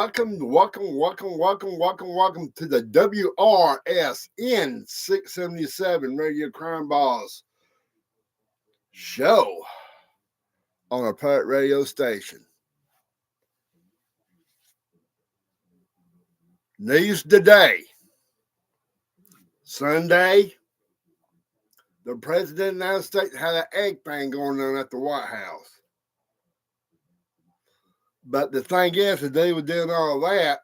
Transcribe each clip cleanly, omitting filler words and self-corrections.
welcome to the WRSN 677 Radio Crime Boss show on a pirate radio station. News today, Sunday, the President of the United States had an egg thing going on at the White House. But the thing is, that they were doing all that,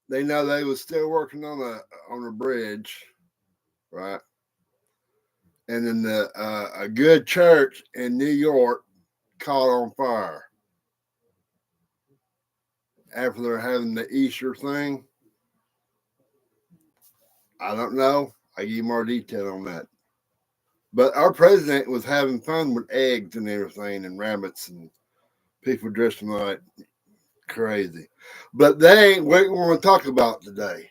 they know they was still working on a bridge, right? And then a good church in New York caught on fire after they're having the Easter thing. I don't know. I give you more detail on that. But our president was having fun with eggs and everything and rabbits and people dressing like crazy. But they ain't what we want to talk about today.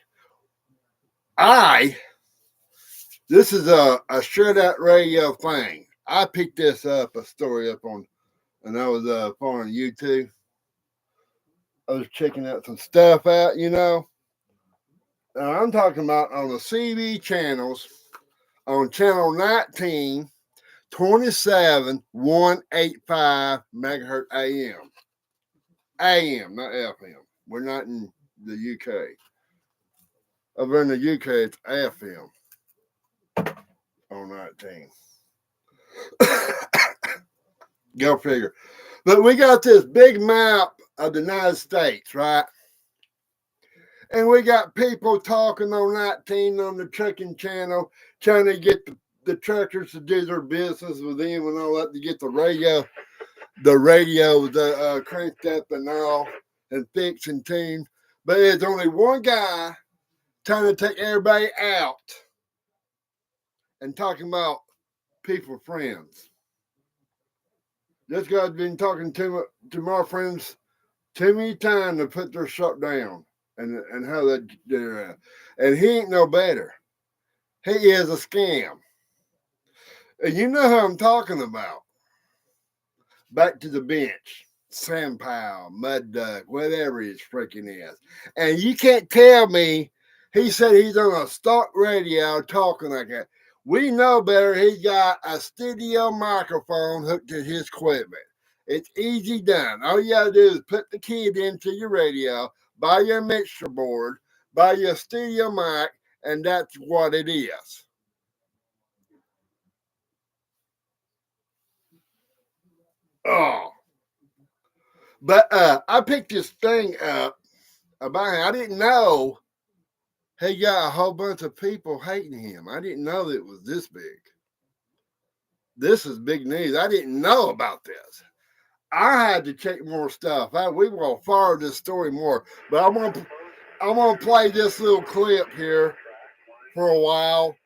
This is a straight out radio thing. I picked a story up on, and I was on YouTube. I was checking out some stuff out, Now, I'm talking about on the CB channels, on channel 19, 27, 185 megahertz AM. AM, not FM. We're not in the UK. Over in the UK, it's FM on 19. Go figure. But we got this big map of the United States, right? And we got people talking on 19 on the trucking channel, trying to get the truckers to do their business with them and all that, to get the radio cranked up and all, and fixed and tuned. But there's only one guy trying to take everybody out and talking about people friends. This guy's been talking to my friends too many times to put their shut down and how that they're and he ain't no better. He is a scam. And you know who I'm talking about. Back to the bench. Sam Powell, Mud Duck, whatever his freaking is. And you can't tell me he said he's on a stock radio talking like that. We know better. He got a studio microphone hooked to his equipment. It's easy done. All you gotta do is put the kid into your radio, buy your mixer board, buy your studio mic, and that's what it is. Oh. But I picked this thing up about him. I didn't know he got a whole bunch of people hating him. I didn't know that it was this big. This is big news. I didn't know about this. I had to check more stuff out. We will follow this story more. But I'm gonna play this little clip here for a while,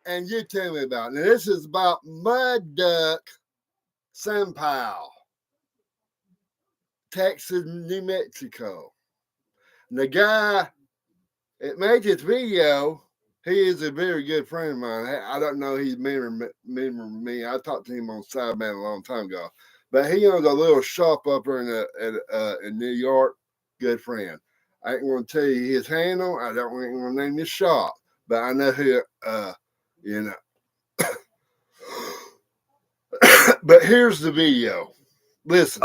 and you tell me about it. Now, this is about Mud Duck Sam Powell, Texas, New Mexico. And the guy that made this video, he is a very good friend of mine. I don't know he's member me. I talked to him on Sideband a long time ago. But he owns a little shop up there in New York. Good friend. I ain't going to tell you his handle. I don't even want to name his shop. But I know who, But here's the video. Listen.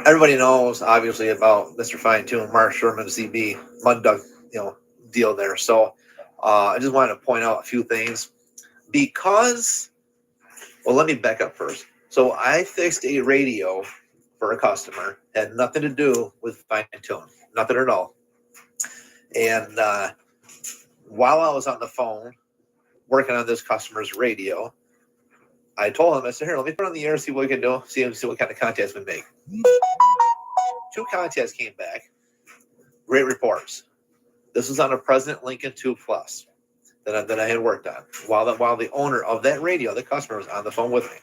Everybody knows, obviously, about Mr. Fine Tune, Mark Sherman, CB, Mud Duck, deal there. So I just wanted to point out a few things let me back up first. So I fixed a radio for a customer, had nothing to do with Fine Tune, nothing at all. And while I was on the phone working on this customer's radio, I told him, I said, here, let me put it on the air, see what we can do, see what kind of contacts we make. 2 contacts came back. Great reports. This was on a President Lincoln 2 Plus that I had worked on while the owner of that radio, the customer, was on the phone with me.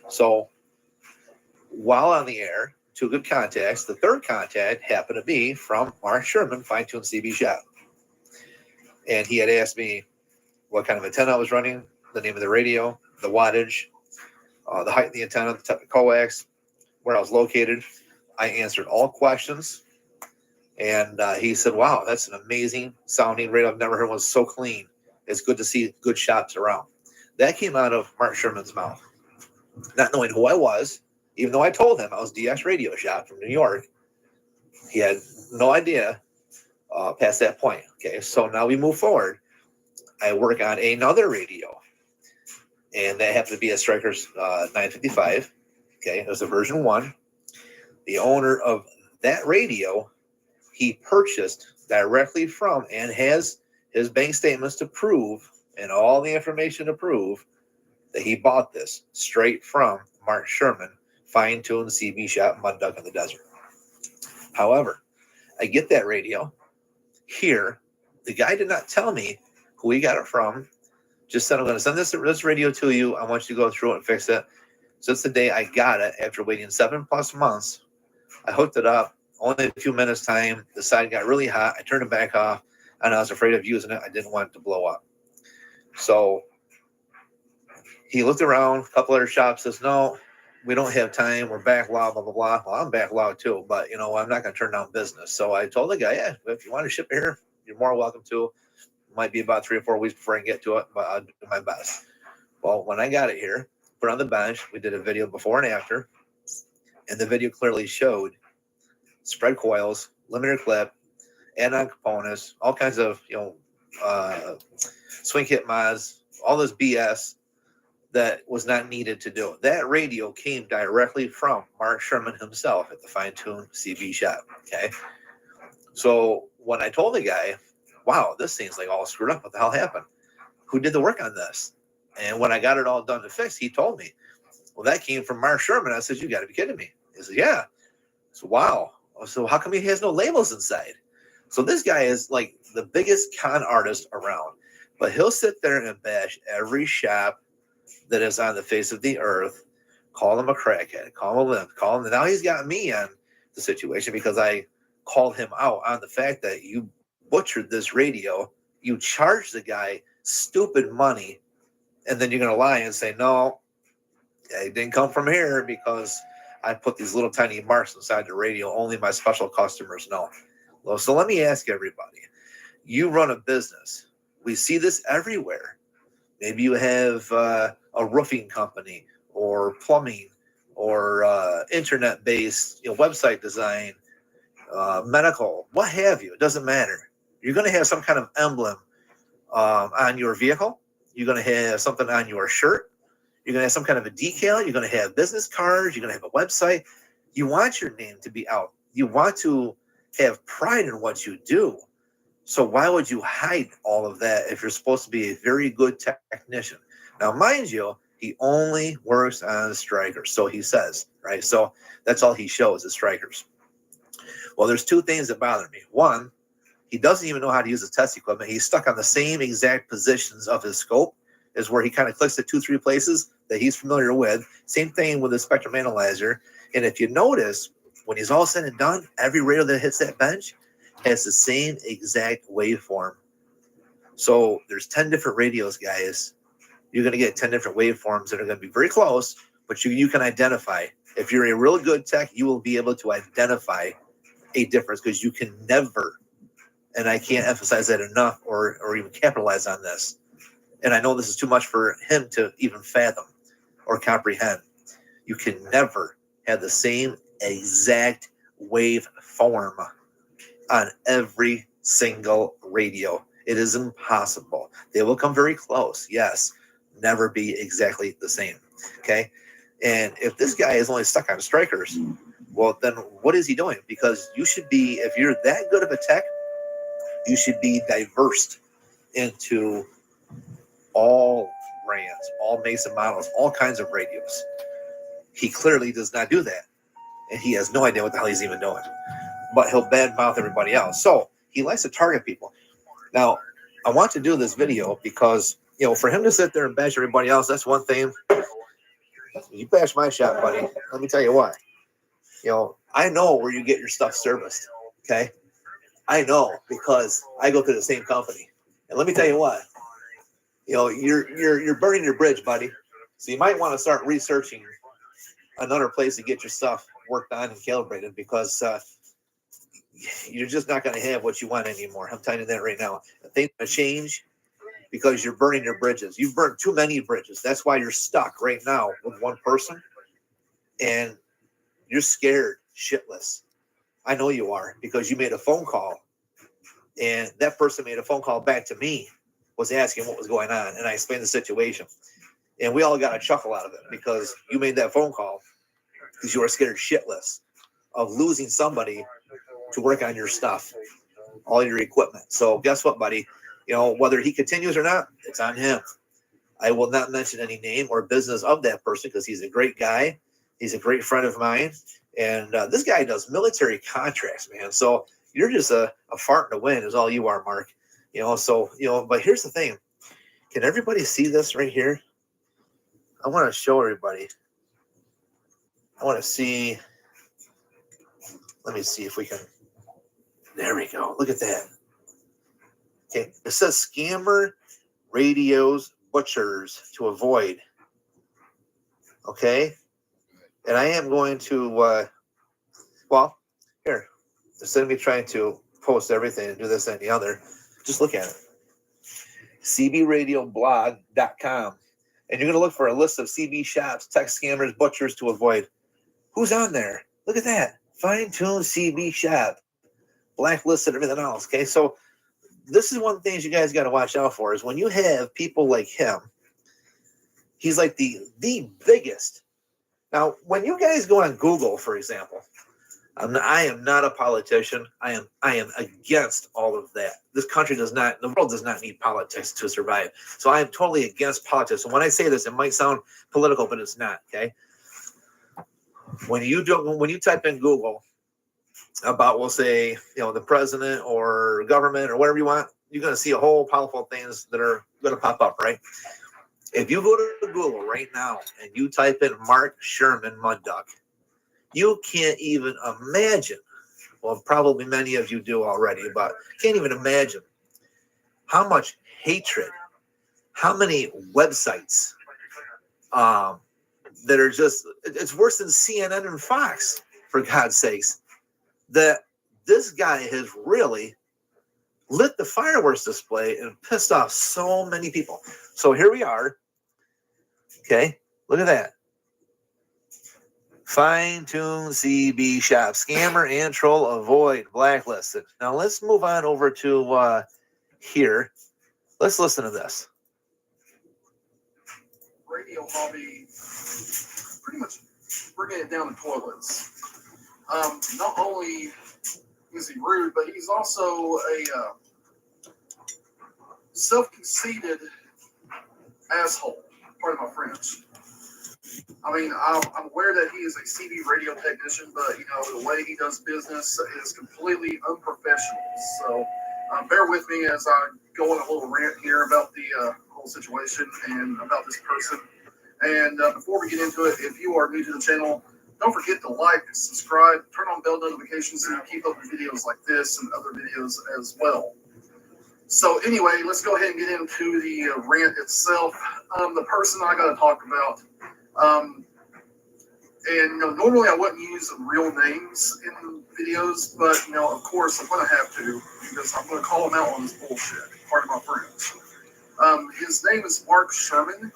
So while on the air, 2 good contacts. The third contact happened to be from Mark Sherman, Fine Tune CB Shop. And he had asked me what kind of antenna I was running, the name of the radio, the wattage, the height of the antenna, the type of coax, where I was located. I answered all questions. And he said, wow, that's an amazing sounding radio. I've never heard one so clean. It's good to see good shops around. That came out of Mark Sherman's mouth. Not knowing who I was, even though I told him I was DX Radio Shop from New York, he had no idea past that point. Okay, so now we move forward. I work on another radio, and that happened to be a Strikers 955. Okay, it was a version 1. The owner of that radio, he purchased directly from and has his bank statements to prove and all the information to prove that he bought this straight from Mark Sherman, fine-tuned CB shop, Mud Duck in the Desert. However, I get that radio here. The guy did not tell me who he got it from. Just said, I'm going to send this radio to you. I want you to go through it and fix it. Since the day I got it, after waiting 7+ months, I hooked it up. Only a few minutes time, the side got really hot. I turned it back off, and I was afraid of using it. I didn't want it to blow up. So he looked around. A couple other shops says, no, we don't have time. We're backlogged, blah, blah, blah. Well, I'm backlogged too, but, I'm not going to turn down business. So I told the guy, yeah, if you want to ship it here, you're more welcome to. It might be about 3 or 4 weeks before I can get to it, but I'll do my best. Well, when I got it here, put it on the bench, we did a video before and after, and the video clearly showed spread coils, limiter clip, add-on components, all kinds of, swing kit mods, all this BS that was not needed to do it. That radio came directly from Mark Sherman himself at the Fine Tune CB shop. Okay. So when I told the guy, wow, this thing's like all screwed up, what the hell happened? Who did the work on this? And when I got it all done to fix, he told me, well, that came from Mark Sherman. I said, you got to be kidding me. He said, yeah. So, wow. So how come he has no labels inside? So this guy is like the biggest con artist around, but he'll sit there and bash every shop that is on the face of the earth, call him a crackhead, call him a limp, call him. And now he's got me on the situation because I called him out on the fact that you butchered this radio. You charged the guy stupid money, and then you're going to lie and say, no, it didn't come from here because I put these little tiny marks inside the radio. Only my special customers know. Well, so let me ask everybody. You run a business. We see this everywhere. Maybe you have a roofing company or plumbing or internet-based website design, medical, what have you. It doesn't matter. You're going to have some kind of emblem on your vehicle. You're going to have something on your shirt. You're going to have some kind of a decal. You're going to have business cards. You're going to have a website. You want your name to be out. You want to have pride in what you do. So why would you hide all of that if you're supposed to be a very good technician? Now, mind you, he only works on strikers. So he says, right? So that's all he shows is strikers. Well, there's 2 things that bother me. One, he doesn't even know how to use the test equipment. He's stuck on the same exact positions of his scope, is where he kind of clicks at 2-3 places that he's familiar with. Same thing with the spectrum analyzer. And if you notice, when he's all said and done, every radio that hits that bench has the same exact waveform. So there's 10 different radios, guys. You're going to get 10 different waveforms that are going to be very close, but you can identify. If you're a real good tech, you will be able to identify a difference because you can never, and I can't emphasize that enough or even capitalize on this. And I know this is too much for him to even fathom or comprehend. You can never have the same exact waveform on every single radio. It is impossible. They will come very close, yes, never be exactly the same. Okay. And if this guy is only stuck on strikers, well, then what is he doing? Because you should be, if you're that good of a tech, you should be diverse into all brands, all makes and models, all kinds of radios. He clearly does not do that. And he has no idea what the hell he's even doing. But he'll badmouth everybody else. So he likes to target people. Now, I want to do this video because, for him to sit there and bash everybody else, that's one thing. You bash my shop, buddy. Let me tell you why. I know where you get your stuff serviced. Okay? I know because I go to the same company. And let me tell you what. You're burning your bridge, buddy. So you might want to start researching another place to get your stuff worked on and calibrated, because you're just not going to have what you want anymore. I'm telling you that right now. Things going to change because you're burning your bridges. You've burned too many bridges. That's why you're stuck right now with one person, and you're scared shitless. I know you are, because you made a phone call, and that person made a phone call back to me, was asking what was going on, and I explained the situation. And we all got a chuckle out of it, because you made that phone call because you are scared shitless of losing somebody to work on your stuff, all your equipment. So guess what, buddy? You know, whether he continues or not, it's on him. I will not mention any name or business of that person, because he's a great guy. He's a great friend of mine. And this guy does military contracts, man. So you're just a fart in the wind is all you are, Mark. You know, so, you know, but here's the thing. Can everybody see this right here? I want to show everybody. I want to see. Let me see if we can. There we go. Look at that. Okay. It says scammer radios butchers to avoid. Okay. And I am going to, well, here, instead of me trying to post everything and do this and the other, just look at it. cbradioblog.com. And you're going to look for a list of CB shops, tech scammers, butchers to avoid. Who's on there? Look at that. Fine-tuned CB shop. Blacklisted, everything else. Okay, so this is one of the things you guys got to watch out for, is when you have people like him. He's like the biggest. Now, when you guys go on Google, for example, I am not a politician. I am against all of that. This country does not, the world does not need politics to survive. So I am totally against politics. And when I say this, it might sound political, but it's not. Okay. When you type in Google about, we'll say, you know, the president or government or whatever you want, you're going to see a whole pile of things that are going to pop up, right? If you go to Google right now and you type in Mark Sherman Mud Duck, you can't even imagine, well, probably many of you do already, but can't even imagine how much hatred, how many websites that are just, it's worse than CNN and Fox, for God's sakes, that this guy has really lit the fireworks display and pissed off so many people. So here we are. Okay, look at that. Fine-tune CB shop. Scammer and troll avoid. Blacklisted. Now let's move on over to here. Let's listen to this. Radio hobby, pretty much bringing it down to toilets. Not only is he rude, but he's also a self-conceited asshole. Pardon my French. I mean, I'm aware that he is a CB radio technician, but, you know, the way he does business is completely unprofessional. So bear with me as I go on a little rant here about the whole situation and about this person. And before we get into it, if you are new to the channel, don't forget to like, subscribe, turn on bell notifications so you keep up with videos like this and other videos as well. So anyway, let's go ahead and get into the rant itself. The person I got to talk about. And you know, normally I wouldn't use real names in videos, but you know, of course, I'm going to have to, because I'm going to call him out on this bullshit. Pardon my French. His name is Mark Sherman,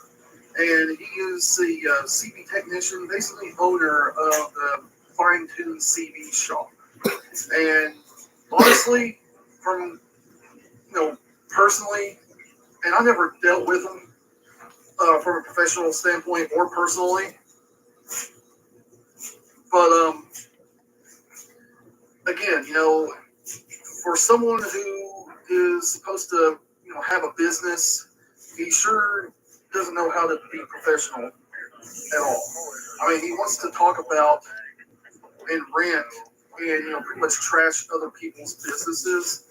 and he is the CB technician, basically owner of the Fine-Tuned CB shop. And honestly, from, you know, personally, and I never dealt with him from a professional standpoint or personally, but again, you know, for someone who is supposed to, you know, have a business, he sure doesn't know how to be professional at all. I mean, he wants to talk about and rant and, you know, pretty much trash other people's businesses.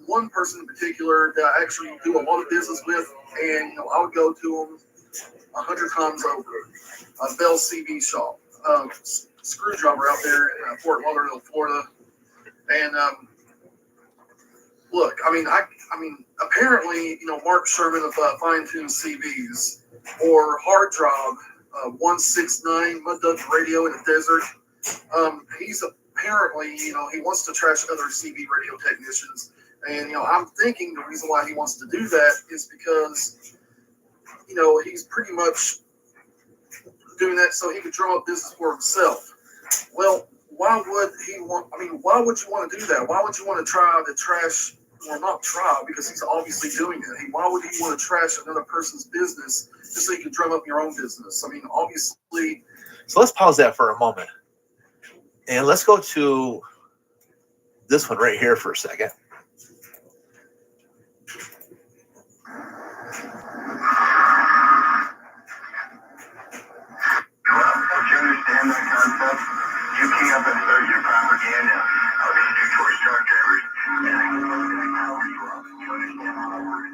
One person in particular that I actually do a lot of business with, and, you know, I would go to him 100 times over. Bell CB shop, screwdriver out there in Fort Lauderdale, Florida. And look, I mean, apparently, you know, Mark Sherman of Fine-Tuned CBs or Hard Drive 169 Mud Duck Radio in the Desert. He's apparently, he wants to trash other CB radio technicians. And, I'm thinking the reason why he wants to do that is because, he's pretty much doing that so he could drum up business for himself. Well, why would why would you want to do that? Why would you want to try to trash, well, not try, because he's obviously doing it. Why would he want to trash another person's business just so you can drum up your own business? Obviously. So let's pause that for a moment. And let's go to this one right here for a second. If you understand that concept, you key up and search your propaganda of these Detroit truck drivers, and I can tell you that power you up. You understand how that works?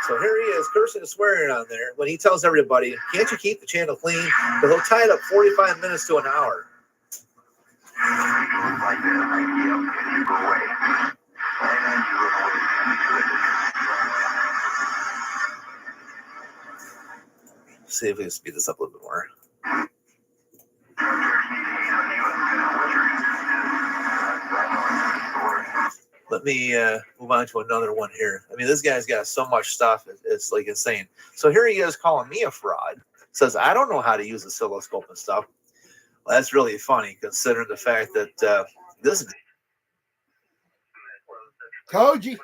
So here he is cursing and swearing on there when he tells everybody, can't you keep the channel clean? But he'll tie it up 45 minutes to an hour. Like this, I key up and you go away. And then you look away into it. See if we can speed this up a little bit more. Let me move on to another one here. I mean, this guy's got so much stuff. It's like insane. So here he is calling me a fraud. Says, I don't know how to use oscilloscope and stuff. Well, that's really funny considering the fact that this is... Told you.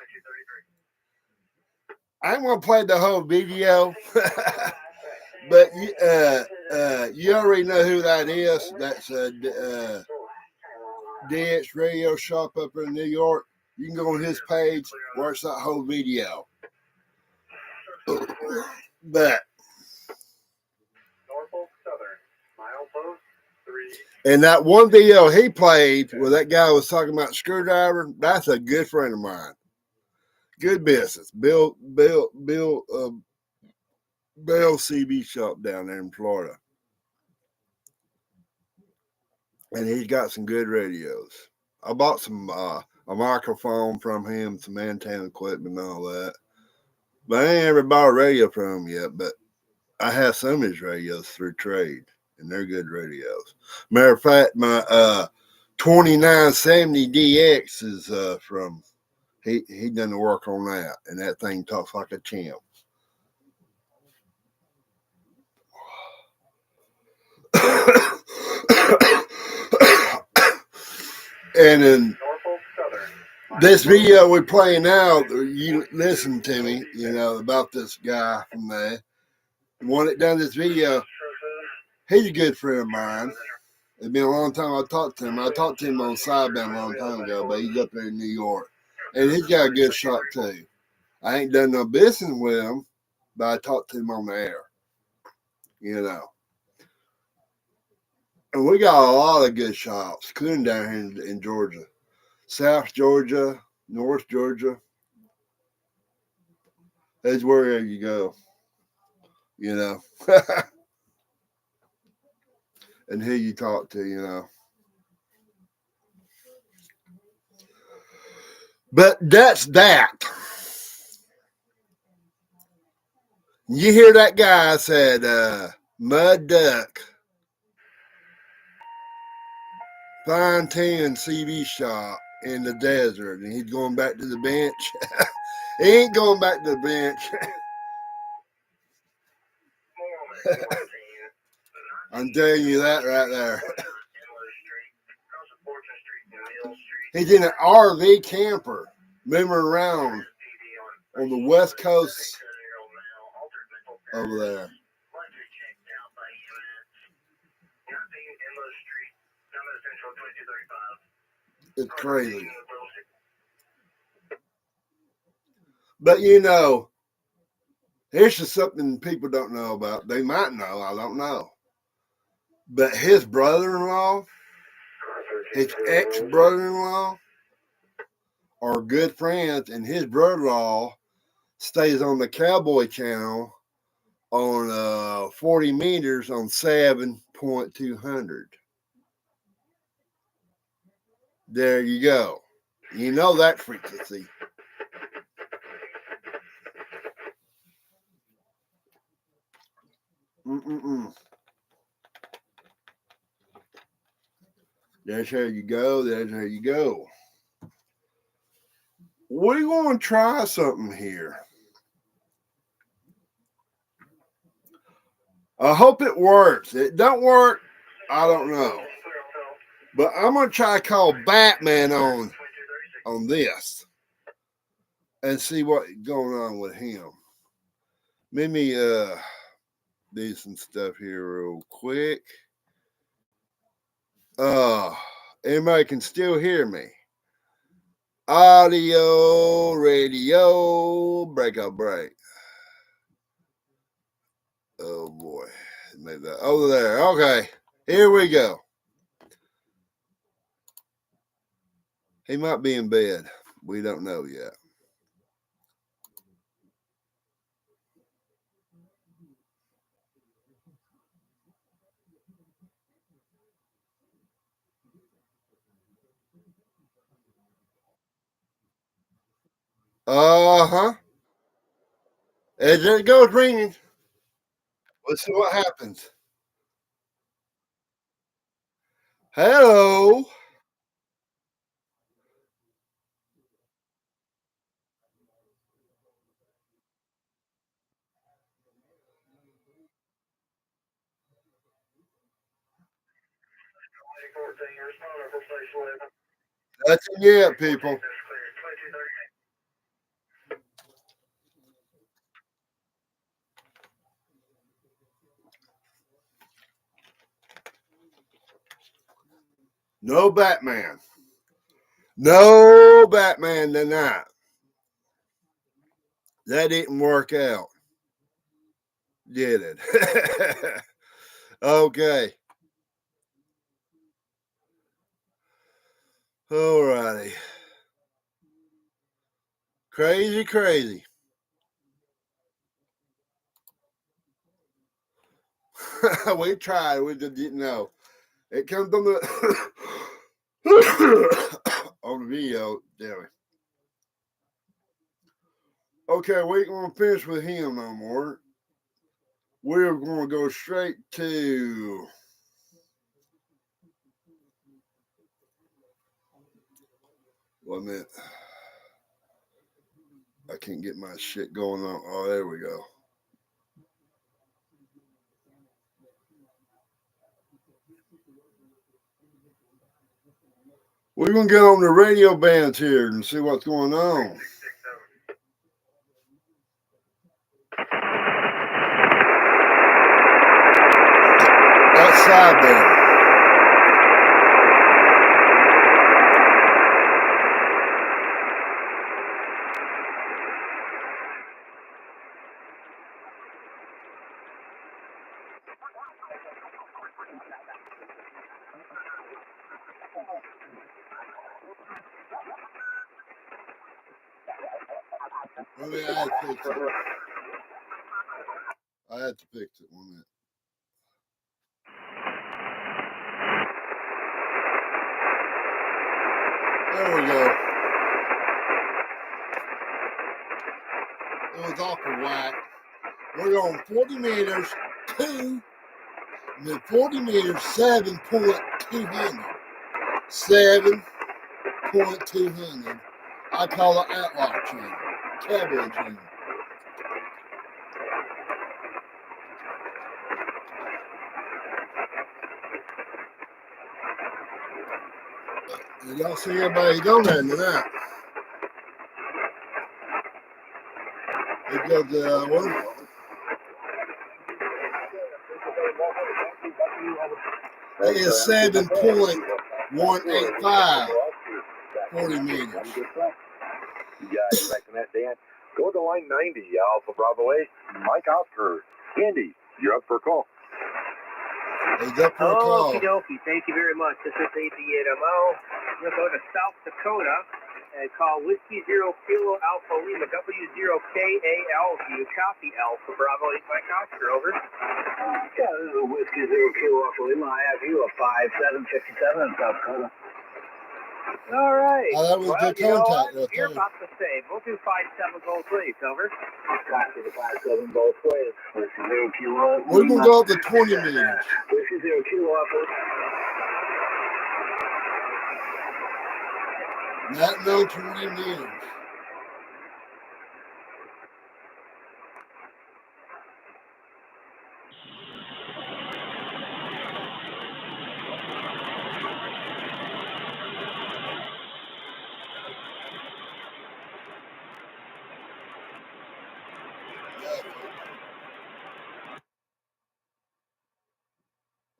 I'm going to play the whole video. But you already know who that is. That's DX Radio Shop up in New York. You can go on his page, watch that whole video. But and that one video he played where that guy was talking about screwdriver, that's a good friend of mine. Good business. Bill CB shop down there in Florida. And he's got some good radios. I bought some a microphone from him, some antenna equipment and all that. But I ain't ever bought a radio from him yet, but I have some of his radios through trade, and they're good radios. Matter of fact, my 2970 DX is from, he done the work on that, and that thing talks like a champ. And then this video we're playing now, you listen to me, about this guy from there. The one that done this video, he's a good friend of mine. It's been a long time I talked to him. I talked to him on Sidebound a long time ago, but he's up there in New York. And he's got a good shop too. I ain't done no business with him, but I talked to him on the air. And we got a lot of good shops, including down here in Georgia. South Georgia, North Georgia. That's wherever you go, and who you talk to, But that's that. You hear that guy said, Mud Duck, fine tune CB shop in the desert, and he's going back to the bench. He ain't going back to the bench. I'm telling you that right there. He's in an RV camper, moving around on the west coast over there. It's crazy. But here's just something people don't know about. They might know, I don't know. But his brother-in-law, his ex-brother-in-law are good friends, and his brother-in-law stays on the Cowboy Channel on 40 meters on 7.200. There you go. You know that frequency. That's how you go. That's how you go. We're going to try something here. I hope it works. It don't work, I don't know. But I'm going to try to call Batman on this and see what's going on with him. Let me do some stuff here real quick. Anybody can still hear me. Audio, radio, breakout break. Oh boy. Maybe that over there. Okay. Here we go. He might be in bed. We don't know yet. Uh-huh. As it goes ringing. Let's see what happens. Hello. That's it yet, people. No Batman. No Batman tonight. That didn't work out. Did it? Okay. Alrighty. Crazy, crazy. We tried. We just didn't know. It comes on the on the video. Damn it. Okay, we ain't gonna finish with him no more. We're gonna go straight to one minute. I can't get my shit going on. Oh, there we go. We're gonna get on the radio bands here and see what's going on. Outside there. I mean, I had to fix it. I had to fix it 1 minute. There we go. It was awful whack. We're going 40 meters, 2, and then 40 meters, 7.200. 7.200. I call it outlaw channel, cowboy channel. You don't see anybody going there tonight. It goes the other one. That is 7.185. 40 meters. You guys back in that, Dan. Go to line 90, Alpha Bravo 8. Mike Oscar. Andy, you're up for a call. He's up for a call. Okie dokie. Thank you very much. This is AD8MO. We'll go to South Dakota and call Whiskey 0 Kilo Alpha Lima W0KAL. You copy Alpha Bravo 8 Mike Oscar, over. Yeah, this is Whiskey 0 Kilo Alpha Lima. I have you a 5757 in South Dakota. All right. Oh, that was well, good you know contact what? right You're there. about the same. We'll do 5-7 both ways, over. Copy the 57 both ways. Whiskey 0 Kilo Alpha We're Lima. going to go up to 20 meters. Whiskey 0 Kilo Alpha Lima. Not known to renew.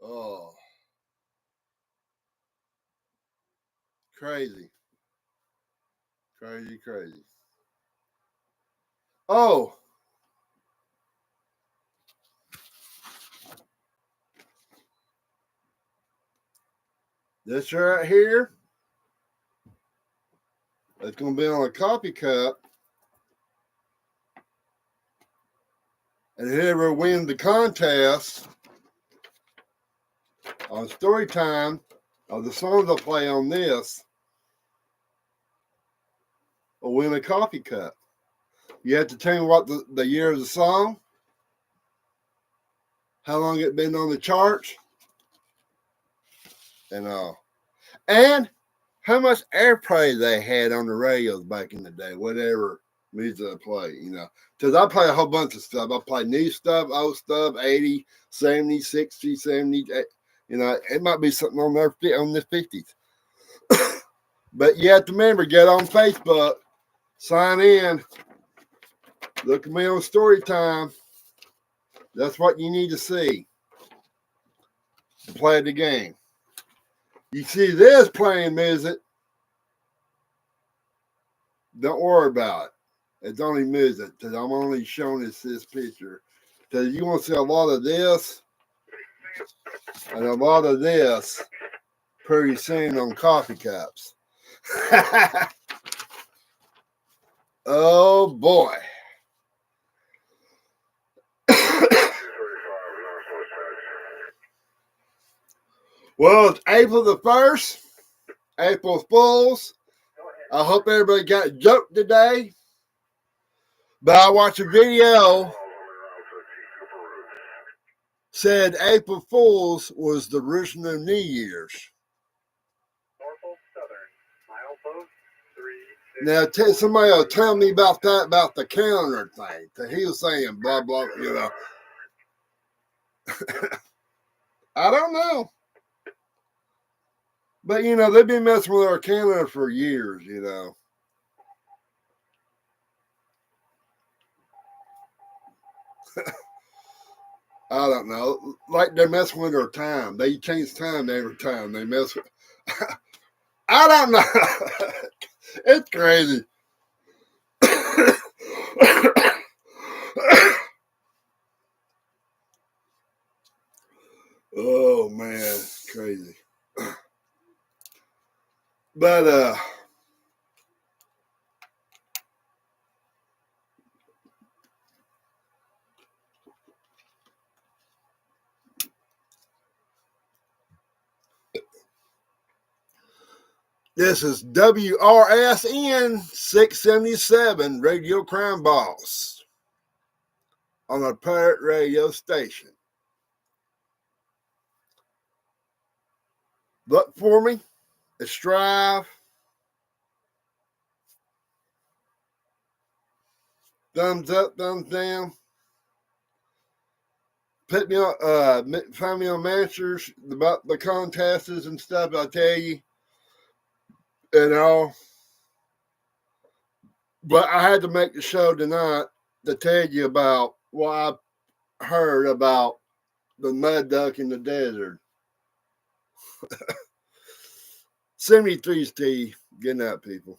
Oh, crazy. Crazy, crazy. Oh, this right here, it's going to be on a coffee cup. And whoever wins the contest on story time of the songs I'll play on this will win a coffee cup. You have to tell me what the year of the song, how long it been on the charts, and how much airplay they had on the radios back in the day, whatever music I play, Because I play a whole bunch of stuff. I play new stuff, old stuff, 80, 70, 60, 70, it might be something on there on the 50s. But you have to remember, get on Facebook, sign in, look at me on story time. That's what you need to see to play the game. You see this playing music, don't worry about it. It's only music, because I'm only showing this picture. Because you want to see a lot of this and a lot of this pretty soon on coffee cups. Oh boy. Well, it's April the 1st, April Fools. I hope everybody got a joke today. But I watched a video said April Fools was the original of New Year's. Now, somebody will tell me about that, about the calendar thing. That he was saying blah, blah, I don't know. But, they've been messing with our calendar for years, I don't know. Like they're messing with our time. They change time every time. They mess with... I don't know. It's crazy. Oh, man. Crazy. But, this is WRSN 677 Radio Crime Boss on a pirate radio station. Look for me at Strive. Thumbs up, thumbs down. Put me on, find me on Masters about the contests and stuff. I'll tell you and all. But I had to make the show tonight to tell you about what I heard about the mud duck in the desert. 73's T. Good night, people.